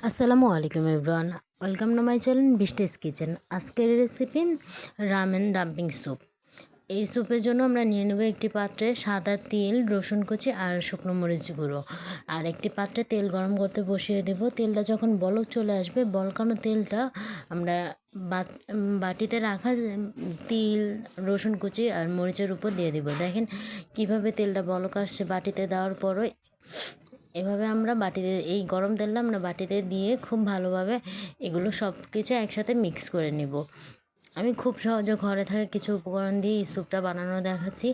আসসালামু আলাইকুম everyone, welcome to my channel বৃষ্টিস kitchen. আজকের রেসিপি রামেন ডাম্পিং স্যুপ। এই স্যুপের জন্য আমরা নিয়ে নেব একটি পাত্রে সাদা তিল, রসুন কুচি আর শুকনো মরিচ গুঁড়ো। আর একটি পাত্রে তেল গরম করতে বসিয়ে দেব। তেলটা যখন বলক চলে আসবে, বলকানো তেলটা আমরা বাটিতে রাখা তিল, রসুন কুচি আর মরিচের উপর দিয়ে দেব। দেখেন কিভাবে তেলটা বলক আসছে বাটিতে দেওয়ার পরও। এভাবে আমরা বাটিতে এই গরম তেলটা আমরা বাটিতে দিয়ে খুব ভালোভাবে এগুলো সব কিছু একসাথে মিক্স করে নেব। আমি খুব সহজে ঘরে থাকা কিছু উপকরণ দিয়ে এই স্যুপটা বানানো দেখাচ্ছি,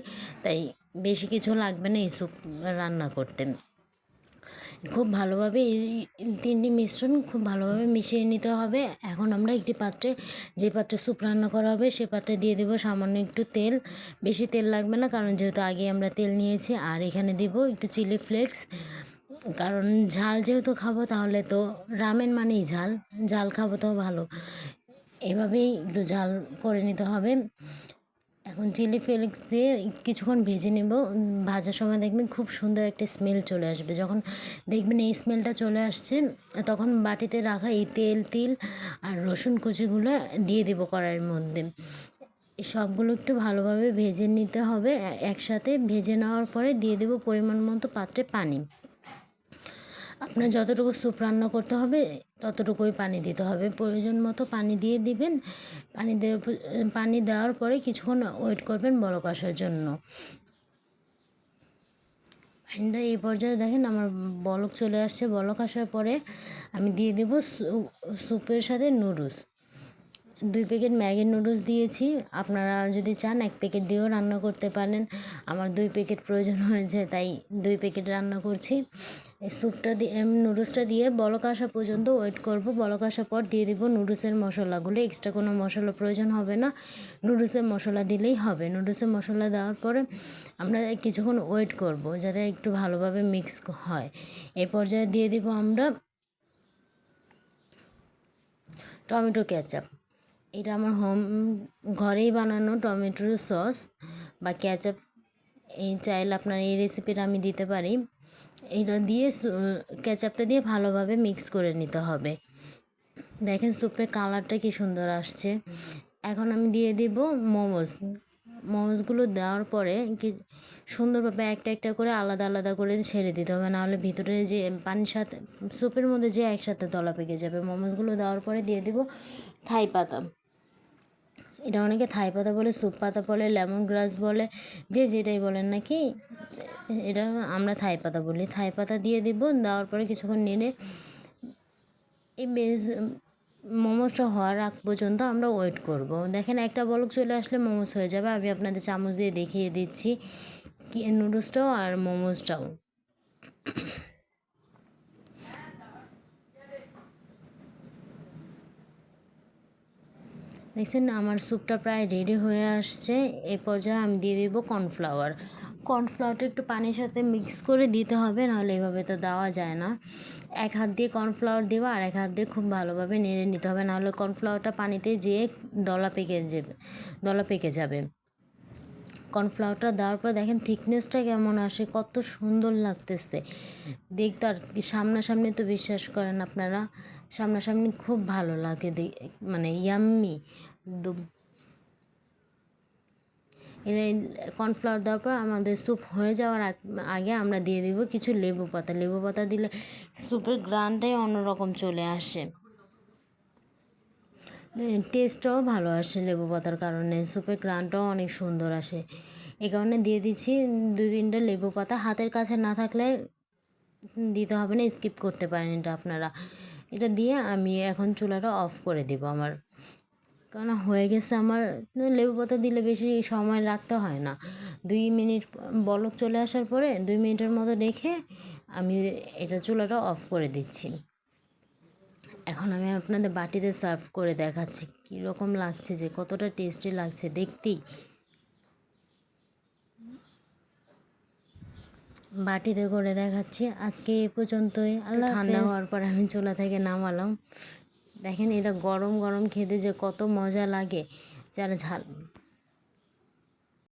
তাই বেশি কিছু লাগবে না এই স্যুপ রান্না করতে। খুব ভালোভাবে এই তিনটি মিশ্রণ খুব ভালোভাবে মিশিয়ে নিতে হবে। এখন আমরা একটি পাত্রে, যে পাত্রে স্যুপ রান্না করা হবে সে পাত্রে দিয়ে দেবো সামান্য একটু তেল। বেশি তেল লাগবে না, কারণ যেহেতু আগে আমরা তেল নিয়েছি। আর এখানে দেব একটু চিলি ফ্লেক্স, কারণ ঝাল যেহেতু খাবো, তাহলে তো রামেন মানেই ঝাল, ঝাল খাবো তো ভালো, এভাবেই একটু ঝাল করে নিতে হবে। এখন চিলি ফ্লেক্স দিয়ে কিছুক্ষণ ভেজে নেব। ভাজার সময় দেখবেন খুব সুন্দর একটা স্মেল চলে আসবে। যখন দেখবেন এই স্মেলটা চলে আসছে, তখন বাটিতে রাখা এই তেল, তিল আর রসুন কুচিগুলো দিয়ে দেবো কড়াইয়ের মধ্যে। এই সবগুলো একটু ভালোভাবে ভেজে নিতে হবে। একসাথে ভেজে নেওয়ার পরে দিয়ে দেবো পরিমাণ মতো পাত্রে পানি। আপনার যতটুকু স্যুপ রান্না করতে হবে ততটুকুই পানি দিতে হবে। প্রয়োজন মতো পানি দিয়ে দিবেন। পানি দেওয়ার পরে কিছুক্ষণ ওয়েট করবেন বলক আসার জন্য। পানিটা এই পর্যায়ে দেখেন আমার বলক চলে আসছে। বলক আসার পরে আমি দিয়ে দেবো স্যুপের সাথে নুডলস। 2 প্যাকেট ম্যাগি নুডলস দিয়েছি। আপনারা যদি চান 1 প্যাকেট দিয়েও রান্না করতে পারেন। আমার 2 প্যাকেট প্রয়োজন হয়েছে, তাই 2 প্যাকেট রান্না করছি। এই স্যুপটা দিয়ে নুডলসটা দিয়ে বলক আসা পর্যন্ত ওয়েট করব। বলক আসার পর দিয়ে দিব নুডলসের মশলাগুলো। এক্সট্রা কোনো মশলা প্রয়োজন হবে না, নুডলসের মশলা দিলেই হবে। নুডলসের মশলা দেওয়ার পরে আমরা কিছুক্ষণ ওয়েট করব যাতে একটু ভালোভাবে মিক্স হয়। এই পর্যায়ে দিয়ে দিব আমরা টমেটো কেচাপ। এটা আমার ঘরেই বানানো টমেটোর সস বা কেচাপ। এই চাইলে আপনার এই রেসিপিটা আমি দিতে পারি। এটা দিয়ে কেচাপটা দিয়ে ভালোভাবে মিক্স করে নিতে হবে। দেখেন স্যুপের কালারটা কি সুন্দর আসছে। এখন আমি দিয়ে দিব মোমোসগুলো দেওয়ার পরে কি সুন্দরভাবে একটা একটা করে আলাদা আলাদা করে ছেড়ে দিতে হবে, নাহলে ভিতরে যে পানির সাথে স্যুপের মধ্যে যে একসাথে দলা পেকে যাবে। মোমোসগুলো দেওয়ার পরে দিয়ে দিব থাই পাতা। এটা অনেকে থাই পাতা বলে, স্যুপ পাতা বলে, লেমন গ্রাস বলে, যে যেটাই বলেন নাকি, এটা আমরা থাই পাতা বলি। থাই পাতা দিয়ে দিব। দেওয়ার পরে কিছুক্ষণ নেড়ে এই মোমোসটা হওয়ার আগ পর্যন্ত আমরা ওয়েট করব। দেখেন একটা বলক চলে আসলে মোমোস হয়ে যাবে। আমি আপনাদের চামচ দিয়ে দেখিয়ে দিচ্ছি কি নুডলসটাও আর মোমোসটাও। দেখছেন আমার স্যুপটা প্রায় রেডি হয়ে আসছে। এই পর্যায়ে আমি দিয়ে দেবো কর্নফ্লাওয়ার। কর্নফ্লাওয়ারটা একটু পানির সাথে মিক্স করে দিতে হবে, নাহলে এভাবে তো দেওয়া যায় না। এক হাত দিয়ে কর্নফ্লাওয়ার দেবো আর এক হাত দিয়ে খুব ভালোভাবে নেড়ে নিতে হবে, নাহলে কর্নফ্লাওয়ারটা পানিতে যেয়ে দলা পেকে যাবে। কর্নফ্লাওয়ারটা দেওয়ার পর দেখেন থিকনেসটা কেমন আসে, কত সুন্দর লাগতেছে দেখতে। আর সামনাসামনি তো বিশ্বাস করেন আপনারা, সামনাসামনি খুব ভালো লাগে, মানে ইয়াম্মি একদম। কর্নফ্লাওয়ার দেওয়ার পর আমাদের স্যুপ হয়ে যাওয়ার আগে আমরা দিয়ে দিব কিছু লেবু পাতা। লেবু পাতা দিলে স্যুপের গ্রানটাই অন্যরকম চলে আসে, টেস্টটাও ভালো আসে। লেবু পাতার কারণে স্যুপের গ্রানটাও অনেক সুন্দর আসে। এই কারণে দিয়ে দিচ্ছি 2-3টা লেবু পাতা। হাতের কাছে না থাকলে দিতে হবে না, স্কিপ করতে পারেন এটা আপনারা। এটা দিয়ে আমি এখন চুলাটা অফ করে দেব আমার, কারণ হয়ে গেছে আমার। লেবু পাতা দিলে বেশি সময় রাখতে হয় না। 2 মিনিট বলক চলে আসার পরে 2 মিনিটের মতো রেখে আমি এটা চুলাটা অফ করে দিচ্ছি। এখন আমি আপনাদের বাটিতে সার্ভ করে দেখাচ্ছি কীরকম লাগছে, যে কতটা টেস্টি লাগছে দেখতেই। বাটিতে করে দেখাচ্ছি। আজকে এ পর্যন্তই। আল্লাহ হাফেজ। ঠান্ডা হওয়ার পর আমি চুলা থেকে নামালাম। দেখেন এটা গরম গরম খেতে যে কত মজা লাগে। যারা ঝাল